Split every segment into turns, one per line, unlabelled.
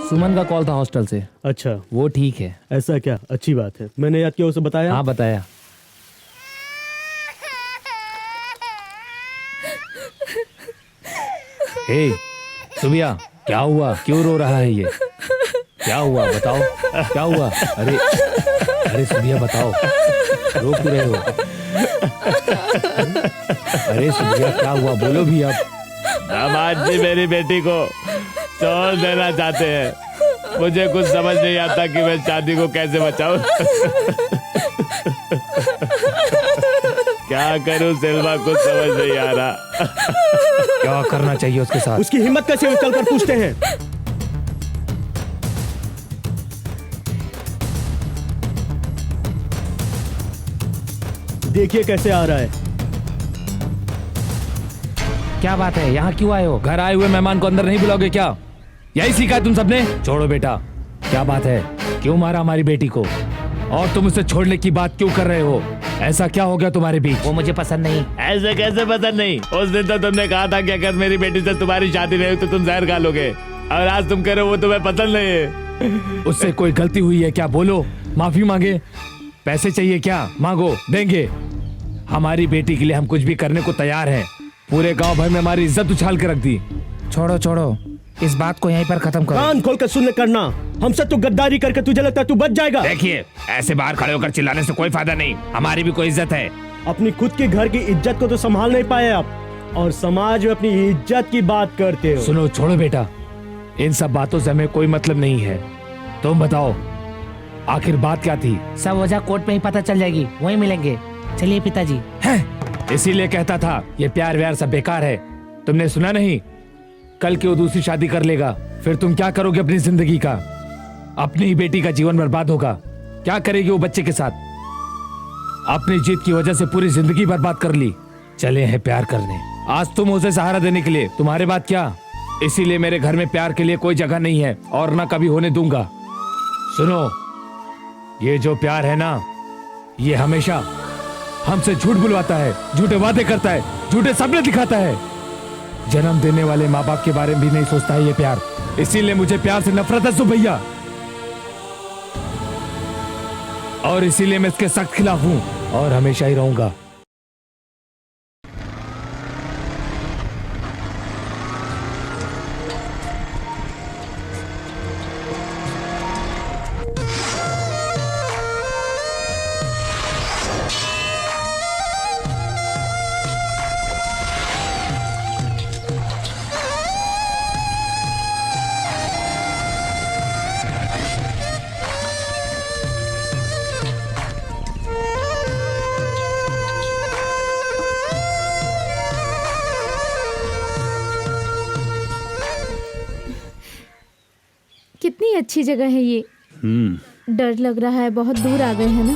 सुमन का कॉल था हॉस्टल से।
अच्छा,
वो ठीक है।
ऐसा क्या? अच्छी बात है। मैंने याद किया, उसे बताया?
हाँ बताया। हे सुबिया, क्या हुआ? क्यों रो रहा है ये? क्या हुआ बताओ, क्या हुआ? अरे अरे सुबिया बताओ, रो क्यों रहे हो? अरे सुबिया क्या हुआ, बोलो भी अब।
दामाद जी मेरी बेटी को छोड़ देना चाहते हैं। मुझे कुछ समझ नहीं आता कि मैं शादी को कैसे बचाऊं। क्या करूं सिल्वा, कुछ समझ नहीं आ रहा।
क्या करना चाहिए उसके साथ?
उसकी हिम्मत कैसे हुई? चलकर पूछते हैं। देखिए कैसे आ रहा है।
क्या बात है, यहाँ क्यों आए हो? घर आए हुए मेहमान को अंदर नहीं बुलाओगे क्या? यही सीखा है तुम सबने? छोड़ो बेटा, क्या बात है? क्यों मारा हमारी बेटी को? और तुम उसे छोड़ने की बात क्यों कर रहे हो? ऐसा क्या हो गया तुम्हारे बीच? वो मुझे पसंद नहीं।
ऐसे कैसे पसंद नहीं? उस दिन तो तुमने कहा था कि अगर मेरी बेटी से तुम्हारी शादी नहीं हुई तो तुम जहर खा लोगे, और आज तुम कह रहे हो वो तुम्हें पसंद नहीं है।
उससे कोई गलती हुई है क्या? बोलो, माफी मांगे। पैसे चाहिए क्या? मांगो, देंगे। हमारी बेटी के लिए हम कुछ भी करने को तैयार हैं। पूरे गांव भर में हमारी इज्जत उछाल के रख दी। छोड़ो छोड़ो, इस बात को यहीं पर खत्म करो।
कान खोल कर सुनने करना। हमसे तो गद्दारी करके तुझे लगता है तू बच जाएगा?
देखिए, ऐसे बाहर खड़े होकर चिल्लाने से कोई फायदा नहीं। हमारी भी कोई इज्जत है।
अपनी खुद के घर की इज्जत को तो संभाल नहीं पाए आप, और समाज में अपनी इज्जत की बात करते हो।
सुनो, छोड़ो बेटा, इन सब बातों से हमें कोई मतलब नहीं है। तुम बताओ, आखिर बात क्या थी?
सब वजह कोर्ट में ही पता चल जाएगी, वहीं मिलेंगे। चलिए पिताजी।
है, इसीलिए कहता था ये प्यार व्यार सब बेकार है। तुमने सुना नहीं? कल की वो दूसरी शादी कर लेगा, फिर तुम क्या करोगे अपनी जिंदगी का? अपनी ही बेटी का जीवन बर्बाद होगा। क्या करेगी वो बच्चे के साथ? अपनी जीत की वजह से पूरी जिंदगी बर्बाद कर ली। चले हैं प्यार करने, आज तुम उसे सहारा देने के लिए, तुम्हारे बाद क्या? इसीलिए मेरे घर में प्यार के लिए कोई जगह नहीं है, और ना कभी होने दूंगा। सुनो, ये जो प्यार है ना, ये हमेशा हमसे झूठ बुलवाता है, झूठे वादे करता है, झूठे सपने दिखाता है। जन्म देने वाले माँ बाप के बारे में भी नहीं सोचता है ये प्यार। इसीलिए मुझे प्यार से नफरत है सुभैया, और इसीलिए मैं इसके सख्त खिलाफ हूं और हमेशा ही रहूंगा।
कितनी अच्छी जगह है ये। डर लग रहा है, बहुत दूर आ गए हैं ना।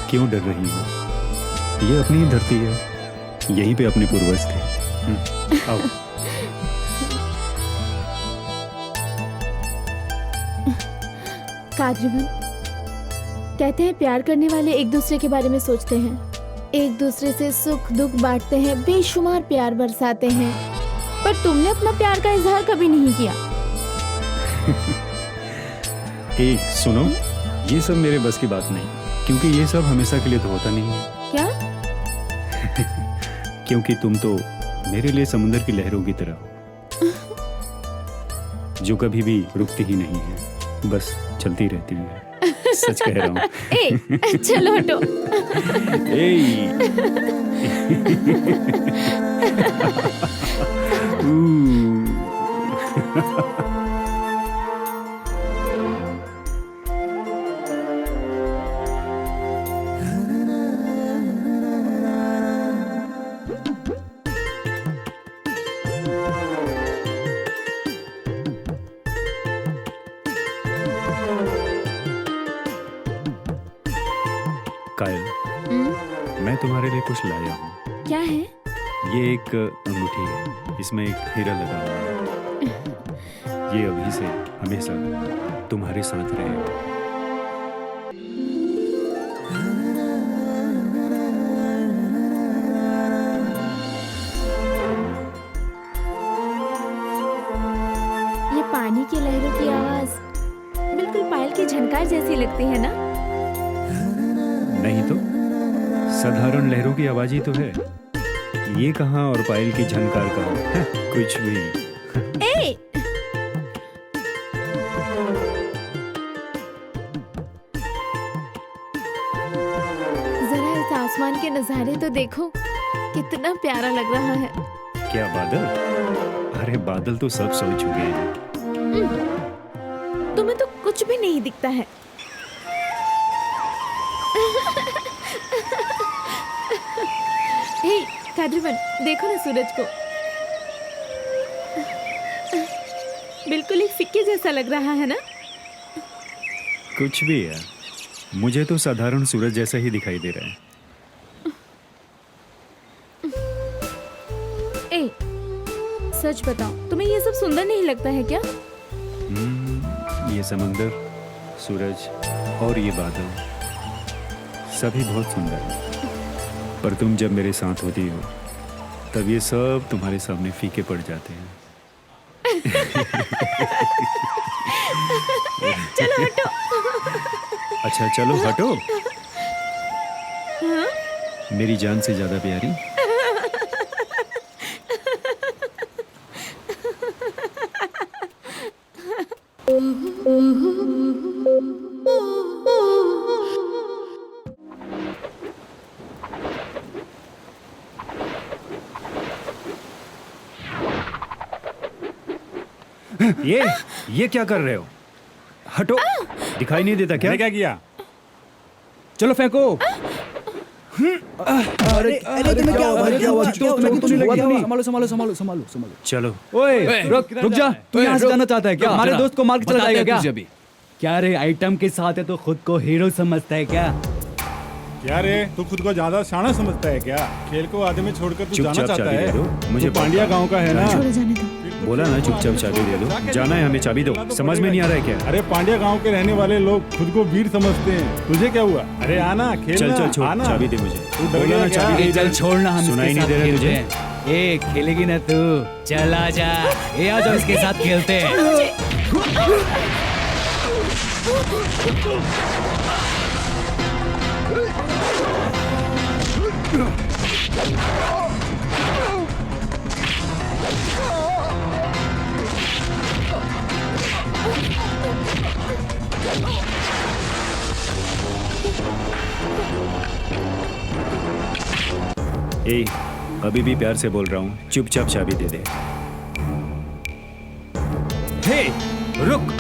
क्यों डर रही हो? ये अपनी ही धरती है, यहीं पे अपने पूर्वज थे। आओ।
कादरीवन, कहते हैं प्यार करने वाले एक दूसरे के बारे में सोचते हैं, एक दूसरे से सुख दुख बांटते हैं, बेशुमार प्यार बरसाते हैं। पर तुमने अपना प्यार का इजहार कभी नहीं किया।
ए, सुनो, ये सब मेरे बस की बात नहीं, क्योंकि ये सब हमेशा के लिए तो होता नहीं है।
क्या?
क्योंकि तुम तो मेरे लिए समुद्र की लहरों की तरह हो, जो कभी भी रुकती ही नहीं है, बस चलती रहती है। सच कह रहा हूँ।
ए, चलो हटो।
कायल, मैं तुम्हारे लिए कुछ लाया हूँ।
क्या है?
ये एक अंगूठी है, इसमें एक हीरा लगा हुआ है। ये अभी से हमेशा तुम्हारे साथ रहेगा।
पानी की लहरों की आवाज बिल्कुल पायल की झनकार जैसी लगती है ना?
नहीं तो साधारण लहरों की आवाज ही तो है। ये कहाँ और पायल की झनकार कहाँ? कुछ भी।
ए! जरा इस आसमान के नजारे तो देखो, कितना प्यारा लग रहा है।
क्या बादल? अरे बादल तो सब सो चुके हैं।
तुम्हें तो कुछ भी नहीं दिखता है। हे कादरवन, देखो ना सूरज को, बिल्कुल एक सिक्के जैसा लग रहा है ना?
कुछ भी है, मुझे तो साधारण सूरज जैसा ही दिखाई दे रहा है।
ए, सच बताओ, तुम्हें ये सब सुंदर नहीं लगता है क्या?
ये समंदर, सूरज और ये बादल सभी बहुत सुंदर हैं। पर तुम जब मेरे साथ होती हो तब ये सब तुम्हारे सामने फीके पड़ जाते हैं।
चलो हटो।
अच्छा चलो हटो। मेरी जान से ज्यादा प्यारी। ये क्या कर रहे हो? हटो। दिखाई नहीं देता क्या?
क्या किया? चलो फेंको। अरे तुम्हें क्या हुआ? संभालो संभालो संभालो संभालो संभालो।
चलो।
ओए रुक जा। तू यहाँ से जाना चाहता है क्या? हमारे दोस्त को मार के चला जाएगा क्या? क्या रे, आइटम के साथ है तो खुद को हीरो समझता है क्या?
क्या रे, तू खुद को ज्यादा शाना समझता है क्या? खेल को आधे में छोड़कर तू जाना
चुपचाप
चाहता
चाबी दे
है?
दो। मुझे
तू पांड्या गांव का है ना?
छोड़ो, जाने दो।
बोला ना चुपचाप चाबी दे दो। जाना है हमें, चाबी दो। समझ में नहीं आ रहा है क्या?
अरे पांड्या गांव के रहने वाले लोग खुद को वीर समझते हैं। तुझे क्या हुआ? अरे आना, खेलना।
चल चल छोड़,
आना।
चाबी दे मुझे।
तू डर
बोला
गया
ना
क्या?
चाबी दे।
चल छोड़ना, हम
सुनाई
इसके
नहीं दे
साथ
रहा
खेलते
तुझे?
हैं। ए खेलेगी ना तू? चल आ जा। ए आ जाओ, इसके साथ खेलते हैं।
ए, अभी भी प्यार से बोल रहा हूँ, चुपचाप चाबी दे दे। हे, रुक।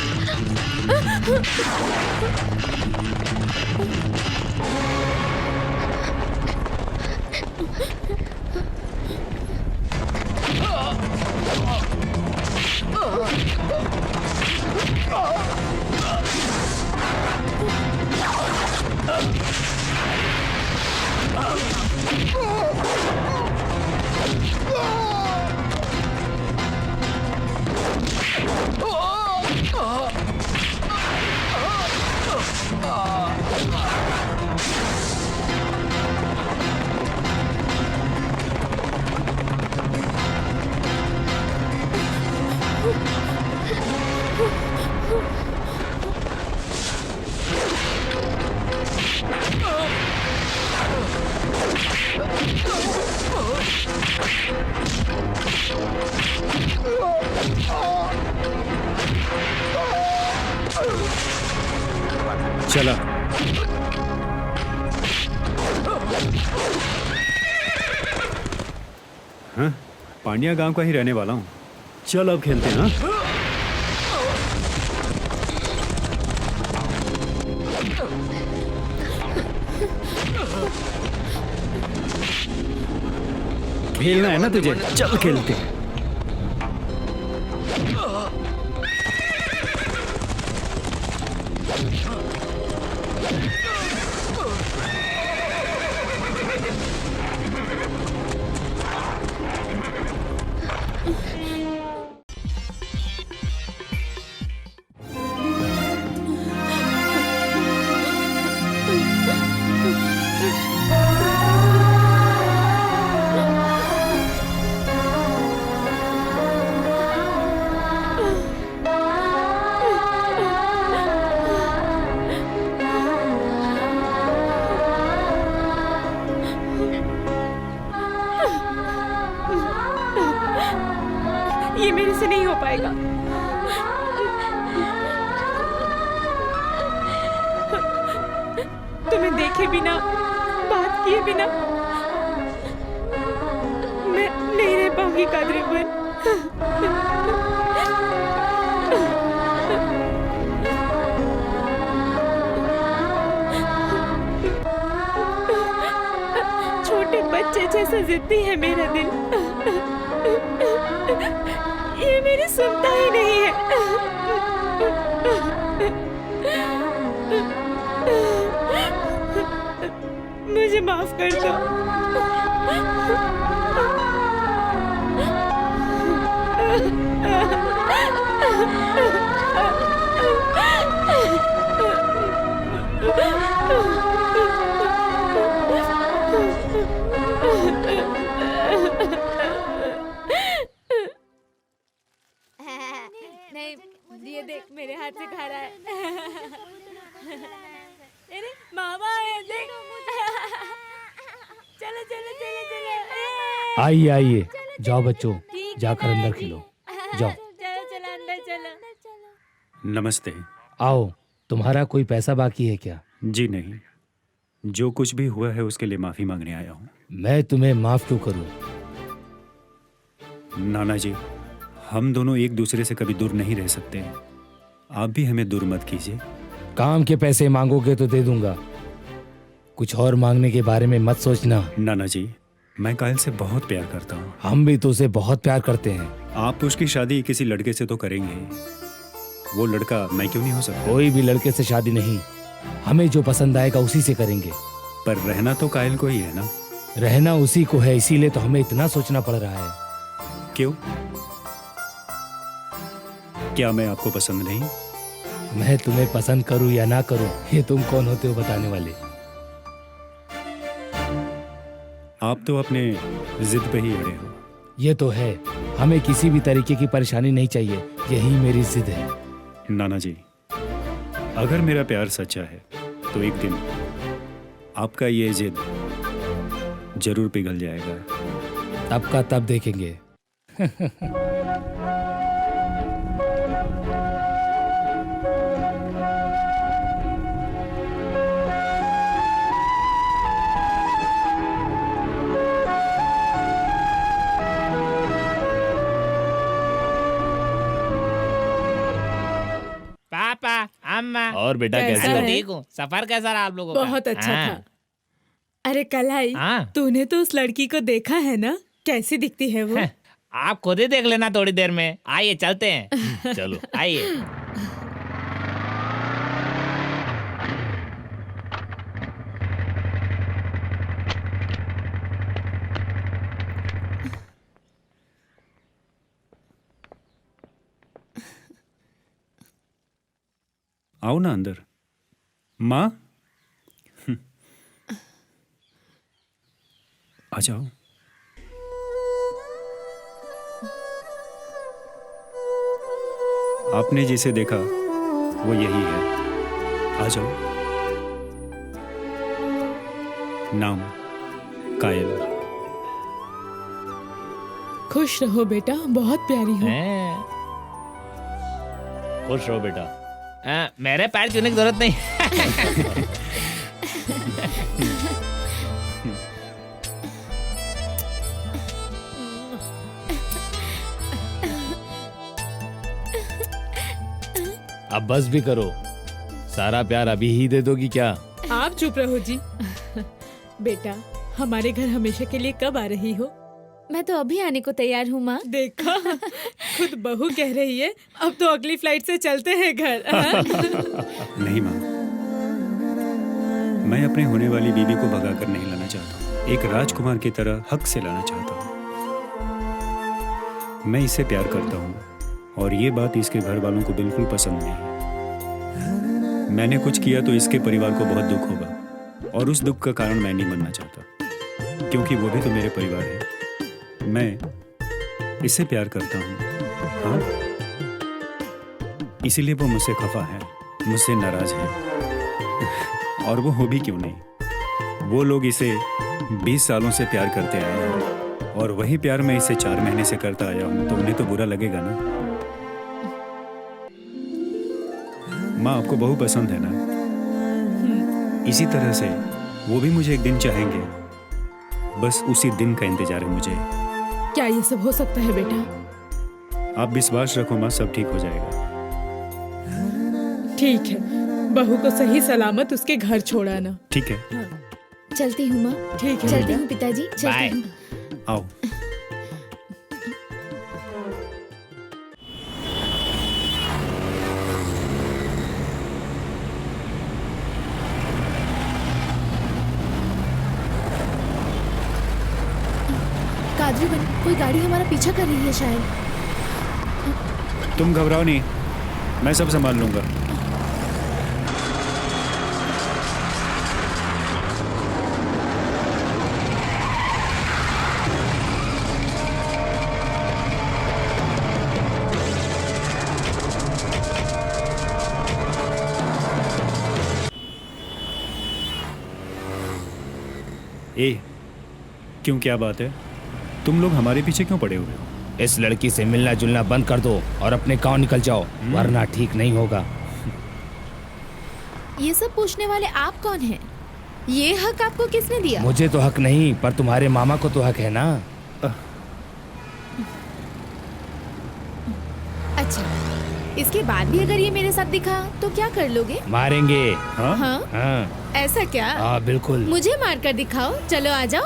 चला। हाँ, पांड्या गांव का ही रहने वाला हूँ। चल अब खेलते हैं। हाँ? खेलना है ना तुझे? चल खेलते हैं।
ये मेरे से नहीं हो पाएगा। तुम्हें देखे बिना, बात किए बिना मैं नहीं रह पाऊंगी कादरीवन। छोटे बच्चे जैसा जिद्दी है मेरा दिल। ये मेरी सुनता ही नहीं है। मुझे माफ कर दो।
नहीं, ये देख मेरे हाथ से खा रहा है।
अरे मामा है, देख। चलो चलो चलो चलो।
आइए आइए, जाओ बच्चों, जाकर अंदर खेलो। जाओ।
चलो चलो अंदर चलो।
नमस्ते।
आओ, तुम्हारा कोई पैसा बाकी है क्या?
जी नहीं, जो कुछ भी हुआ है उसके लिए माफी मांगने आया हूँ।
मैं तुम्हें माफ क्यों करूं?
नाना जी, हम दोनों एक दूसरे से कभी दूर नहीं रह सकते। आप भी हमें दूर मत कीजिए।
काम के पैसे मांगोगे तो दे दूंगा, कुछ और मांगने के बारे में मत सोचना।
नाना जी, मैं कायल से बहुत प्यार करता हूँ।
हम भी तो उसे बहुत प्यार करते हैं।
आप उसकी शादी किसी लड़के से तो करेंगे, वो लड़का मैं क्यों नहीं हो सकता?
कोई भी लड़के से शादी नहीं, हमें जो पसंद आएगा उसी से करेंगे।
पर रहना तो कायल को ही है ना?
रहना उसी को है, इसीलिए तो हमें इतना सोचना पड़ रहा है।
क्यों? क्या मैं आपको पसंद नहीं?
मैं तुम्हें पसंद करूं या ना करूं, ये तुम कौन होते हो बताने वाले?
आप तो अपने जिद पे ही अड़े हो।
ये तो है, हमें किसी भी तरीके की परेशानी नहीं चाहिए, यही मेरी जिद है।
नाना जी, अगर मेरा प्यार सच्चा है तो एक दिन आपका ये जिद जरूर पिघल जाएगा।
तब का तब देखेंगे।
पापा, अम्मा और बेटा कैसे हो? ठीक हूँ। सफर कैसा रहा आप लोगों का?
बहुत अच्छा
हाँ।
था। अरे कलाई,
हाँ।
तूने तो उस लड़की को देखा है ना? कैसी दिखती है वो?
आप खुद ही देख लेना थोड़ी देर में। आइए चलते हैं। चलो आइए।
आओ ना अंदर। माँ, आ जाओ। आपने जिसे देखा वो यही है। आ जाओ। नाम कायल।
खुश रहो बेटा, बहुत प्यारी हो।
हैं? खुश रहो बेटा। मेरे पैर छूने की जरूरत नहीं।
अब बस भी करो, सारा प्यार अभी ही दे दोगी क्या?
आप चुप रहो जी। बेटा, हमारे घर हमेशा के लिए कब आ रही हो?
मैं तो अभी आने को तैयार हूँ माँ।
देखा, खुद बहू कह रही है अब तो अगली फ्लाइट से चलते हैं घर।
नहीं माँ, मैं अपने होने वाली बीवी को भगा कर नहीं लाना चाहता। एक राजकुमार की तरह हक से लाना चाहता हूँ। मैं इससे प्यार करता हूँ और ये बात इसके घर वालों को बिल्कुल पसंद नहीं। मैंने कुछ किया तो इसके परिवार को बहुत दुख होगा और उस दुख का कारण मैं नहीं बनना चाहता, क्योंकि वो भी तो मेरे परिवार है। मैं इससे प्यार करता हूँ, हाँ, इसीलिए वो मुझसे खफा है, मुझसे नाराज है। और वो हो भी क्यों नहीं, वो लोग इसे 20 सालों से प्यार करते आए हैं और और वही प्यार मैं इसे 4 महीने से करता आया हूँ, तो उन्हें तो बुरा लगेगा ना। माँ आपको बहू पसंद है ना? इसी तरह से वो भी मुझे एक दिन चाहेंगे। बस उसी दिन का इंतजार है मुझे।
क्या ये सब हो सकता है बेटा?
आप विश्वास रखो माँ, सब ठीक हो जाएगा।
ठीक है, बहू को सही सलामत उसके घर छोड़ाना।
ठीक है,
चलती हूँ माँ।
ठीक है
चलती
बेटा।
हूँ पिताजी, चलती
बाय।
हूँ।
आओ।
कादरी बन, कोई गाड़ी हमारा पीछा कर रही है शायद।
तुम घबराओ नहीं, मैं सब संभाल लूंगा। ए, क्यों, क्या बात है? तुम लोग हमारे पीछे क्यों पड़े हुए हो?
इस लड़की से मिलना जुलना बंद कर दो और अपने गांव निकल जाओ, वरना ठीक नहीं होगा।
ये सब पूछने वाले आप कौन हैं? ये हक आपको किसने दिया?
मुझे तो हक नहीं, पर तुम्हारे मामा को तो हक है ना।
अच्छा, इसके बाद भी अगर ये मेरे साथ दिखा तो क्या कर लोगे?
मारेंगे।
हाँ?
हाँ,
हाँ
ऐसा क्या?
हाँ बिल्कुल।
मुझे मार कर दिखाओ, चलो आ जाओ।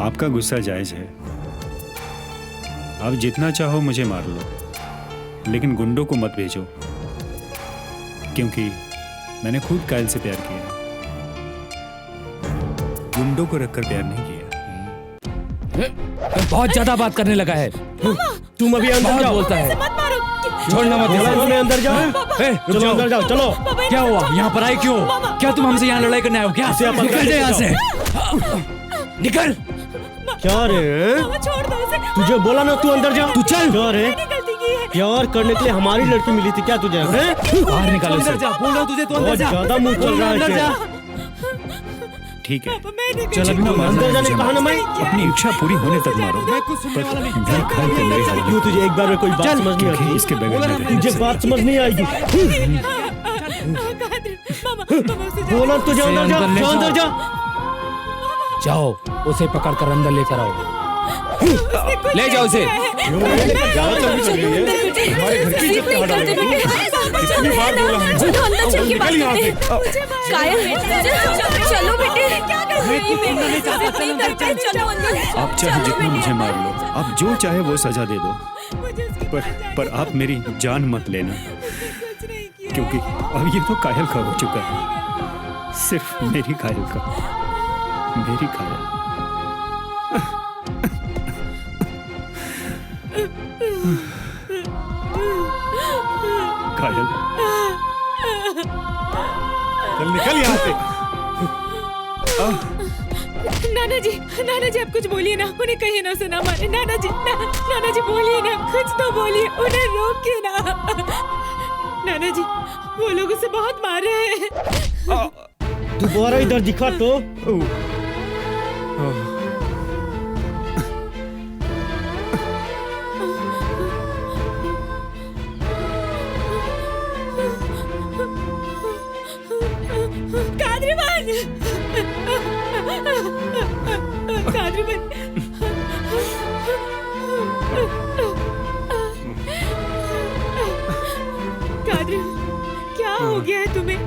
आपका गुस्सा जायज है। आप जितना चाहो मुझे मार लो, लेकिन गुंडों को मत भेजो, क्योंकि मैंने खुद कायल से प्यार किया, गुंडों को रखकर प्यार नहीं किया।
बहुत ज्यादा बात करने लगा है।
तुम अभी अंदर
बहुत
जाओ।
बोलता है।
मत मारो।
छोड़ना मत
बोला
इसे।
उन्होंने अंदर जाओ। चलो अंदर जाओ, चलो।
क्या हुआ? यहाँ पर आए क्यों? क्या तुम हमसे यहाँ लड़ाई करने आए हो क्या?
इसे आप अंदर
निकल जाए यहाँ से।
निकल।
क्या रे?
मामा छोड़ दो उसे।
तुझे बोला ना तू अंदर जा।
तू चल।
क्या रे?
मैंने गलती की है।
प्यार करने के लिए हमारी लड़की मिली थी क्या तुझे? हैं?
बाहर निकालो
अंदर
इसे।
जा, बोल रहा हूँ तुझे, तू अंदर
बहुत
जा।
ज्यादा मुंह चल रहा है
अंदर
तेरा।
जा।
ठीक है।
पापा मैंने
चल अभी मैं
अंदर जाने कहा ना मैं।
अपनी इच्छा पूरी होने तक मारो।
मैं कुछ सुनने वाला नहीं।
मेरे ख्याल से मेरी हालत
क्यों तुझे एक बार में कोई बात समझ नहीं
क्योंकि
आती?
इसके बगैर मैं रह नहीं
तुझे
सकता।
बात समझ नहीं आएगी।
मामा उसे जाने
बोला तुझे अंदर जा,
अंदर ले
जा अंदर जा।
जाओ उसे पकड़ कर अंदर लेकर आओ। ले जाओ उसे।
चलो बेटे,
आप चाहे जितना मुझे मार लो, आप जो चाहे वो सजा दे दो, पर आप मेरी जान मत लेना, क्योंकि अब ये तो कायल का हो चुका है। सिर्फ मेरी कायल का, मेरी कायल। कायल,
चल निकल यहाँ से।
नाना जी आप कुछ बोलिए ना, उन्हें कहिए ना, उसे ना मारे। नाना जी बोलिए ना, कुछ तो बोलिए, उन्हें रोकिए ना। नाना जी वो लोग उसे बहुत मार रहे हैं।
दोबारा इधर दिखा तो।
कादरीबान कादरी, क्या हो गया है तुम्हें?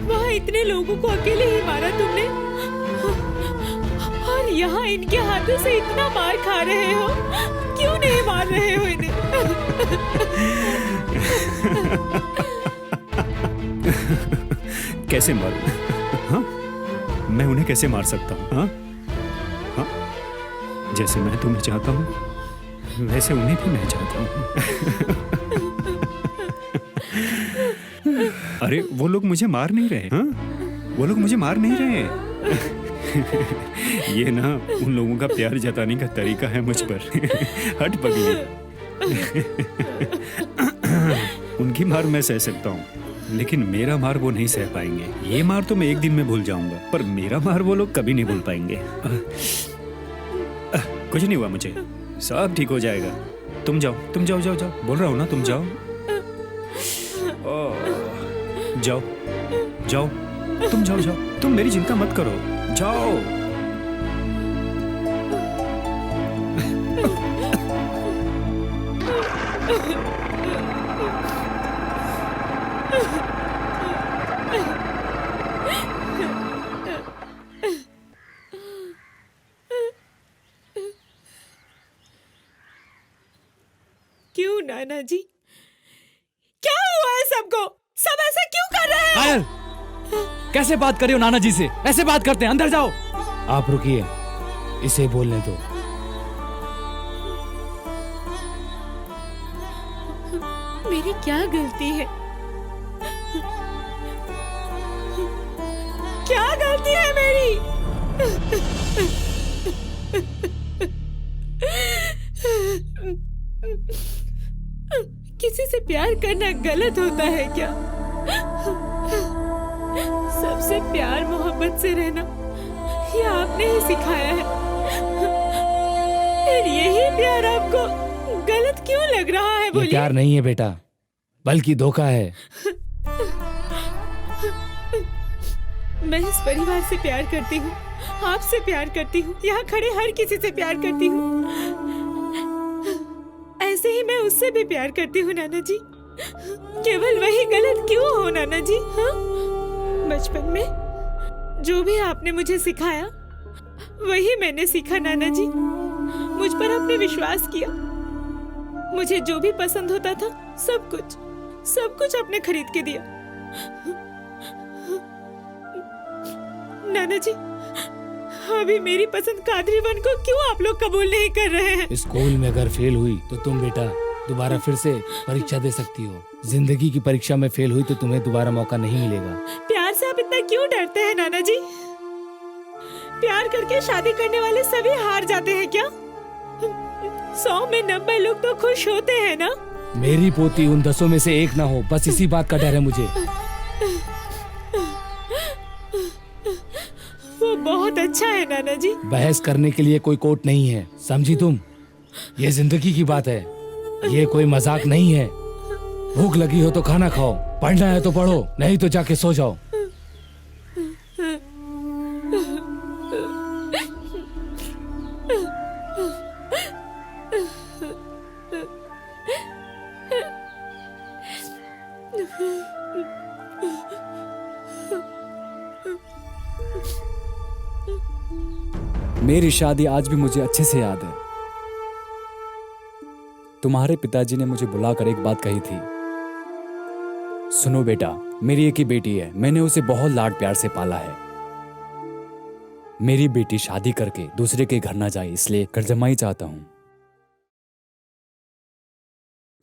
वहाँ इतने लोगों को अकेले ही मारा तुमने, और यहाँ इनके हाथों से इतना मार खा रहे हो। क्यों नहीं मार रहे हो इन्हें?
कैसे मारूं? हाँ? मैं उन्हें कैसे मार सकता हूँ? हाँ? हाँ? जैसे मैं तुम्हें चाहता हूँ वैसे उन्हें भी मैं चाहता हूँ। अरे वो लोग मुझे मार नहीं रहे। हाँ? वो लोग मुझे मार नहीं रहे। ये ना उन लोगों का प्यार जताने का तरीका है मुझ पर। हट पगली। उनकी मार मैं सह सकता हूँ, लेकिन मेरा मार वो नहीं सह पाएंगे। ये मार तो मैं एक दिन में भूल जाऊंगा, पर मेरा मार वो लोग कभी नहीं भूल पाएंगे। कुछ नहीं हुआ मुझे, सब ठीक हो जाएगा। तुम जाओ, तुम जाओ, जाओ, जाओ। बोल रहा हूँ ना, तुम जाओ। जाओ, जाओ, तुम जाओ, जाओ। तुम मेरी चिंता मत करो, जाओ।
क्यों नाना जी, क्या हुआ है सबको? सब ऐसा क्यों कर रहे हैं?
कायल, कैसे बात कर रही हो नाना जी से? ऐसे बात करते हैं? अंदर जाओ।
आप रुकिए, इसे बोलने दो।
मेरी क्या गलती है? क्या गलती है मेरी? किसी से प्यार करना गलत होता है क्या? सबसे प्यार मोहब्बत से रहना ये आपने ही सिखाया है। फिर यही प्यार आपको गलत क्यों लग रहा है?
ये
बोलिए।
प्यार नहीं है बेटा, बल्कि धोखा है।
मैं इस परिवार से प्यार करती हूँ, आपसे प्यार करती हूँ, यहाँ खड़े हर किसी से प्यार करती हूँ। ऐसे ही मैं उससे भी प्यार करती हूँ नाना जी। केवल वही गलत क्यों हो नाना जी? हाँ? बचपन में जो भी आपने मुझे सिखाया वही मैंने सीखा नाना जी। मुझ पर आपने विश्वास किया, मुझे जो भी पसंद होता था सब कुछ आपने खरीद के दिया। नाना जी, अभी मेरी पसंद कादरीवन को क्यों आप लोग कबूल नहीं कर रहे हैं?
स्कूल में अगर फेल हुई तो तुम बेटा दोबारा फिर से परीक्षा दे सकती हो। जिंदगी की परीक्षा में फेल हुई तो तुम्हें दोबारा मौका नहीं मिलेगा।
प्यार से आप इतना क्यों डरते हैं नाना जी? प्यार करके शादी करने वाले सभी हार जाते हैं क्या? 100 में 90 लोग तो खुश होते हैं ना?
मेरी पोती उन 10 में से एक ना हो, बस इसी बात का डर है मुझे।
वो बहुत अच्छा है नाना जी।
बहस करने के लिए कोई कोर्ट नहीं है, समझी तुम? ये जिंदगी की बात है, ये कोई मजाक नहीं है। भूख लगी हो तो खाना खाओ, पढ़ना है तो पढ़ो, नहीं तो जाके सो जाओ।
मेरी शादी आज भी मुझे अच्छे से याद है। तुम्हारे पिताजी ने मुझे बुलाकर एक बात कही थी, सुनो बेटा, मेरी एक ही बेटी है, मैंने उसे बहुत लाड प्यार से पाला है। मेरी बेटी शादी करके दूसरे के घर ना जाए, इसलिए करजमाई चाहता हूं।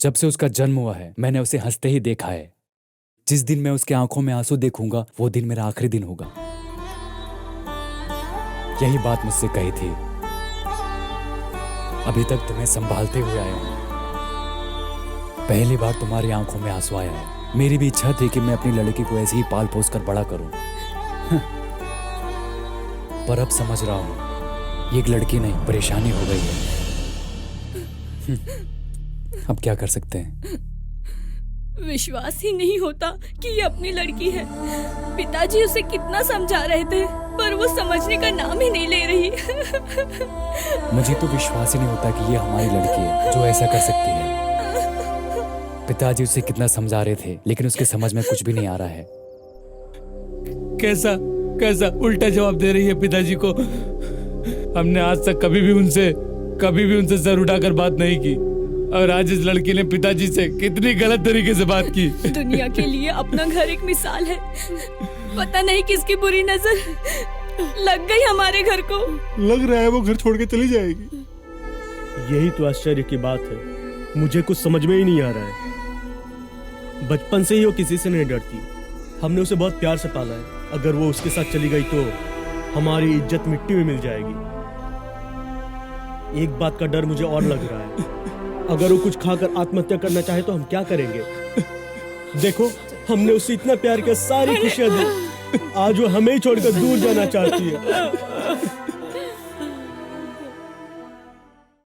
जब से उसका जन्म हुआ है मैंने उसे हंसते ही देखा है। जिस दिन मैं उसके आंखों में आंसू देखूंगा वो दिन मेरा आखिरी दिन होगा। यही बात मुझसे कही थी। अभी तक तुम्हें संभालते हुए आया हूं, पहली बार तुम्हारी आंखों में आंसू आया है। मेरी भी इच्छा थी कि मैं अपनी लड़की को ऐसे ही पाल पोस कर बड़ा करूं, पर अब समझ रहा हूं ये एक लड़की नहीं परेशानी हो गई है। अब क्या कर सकते हैं?
विश्वास ही नहीं होता कि ये अपनी लड़की है। पिताजी उसे कितना समझा रहे थे पर वो समझने का नाम ही नहीं ले रही।
मुझे तो विश्वास ही नहीं होता कि ये हमारी लड़की है जो ऐसा कर सकती है। पिताजी उसे कितना समझा रहे थे लेकिन उसके समझ में कुछ भी नहीं आ रहा है।
कैसा कैसा उल्टा जवाब दे रही है पिताजी को। हमने आज तक कभी भी उनसे सर उठाकर बात नहीं की, और आज इस लड़की ने पिताजी से कितनी गलत तरीके से बात की।
दुनिया के लिए अपना घर एक मिसाल है। पता नहीं किसकी बुरी नजर लग गई हमारे घर को।
लग रहा है वो घर छोड़ के चली जाएगी।
यही तो आश्चर्य की बात है, मुझे कुछ समझ में ही नहीं आ रहा है। बचपन से ही वो किसी से नहीं डरती, हमने उसे बहुत प्यार से पाला है। अगर वो उसके साथ चली गई तो हमारी इज्जत मिट्टी में मिल जाएगी। एक बात का डर मुझे और लग रहा है, अगर वो कुछ खाकर आत्महत्या करना चाहे तो हम क्या करेंगे? देखो, हमने उसे इतना प्यार किया, सारी खुशियां दी, आज वो हमें ही छोड़कर दूर जाना चाहती है।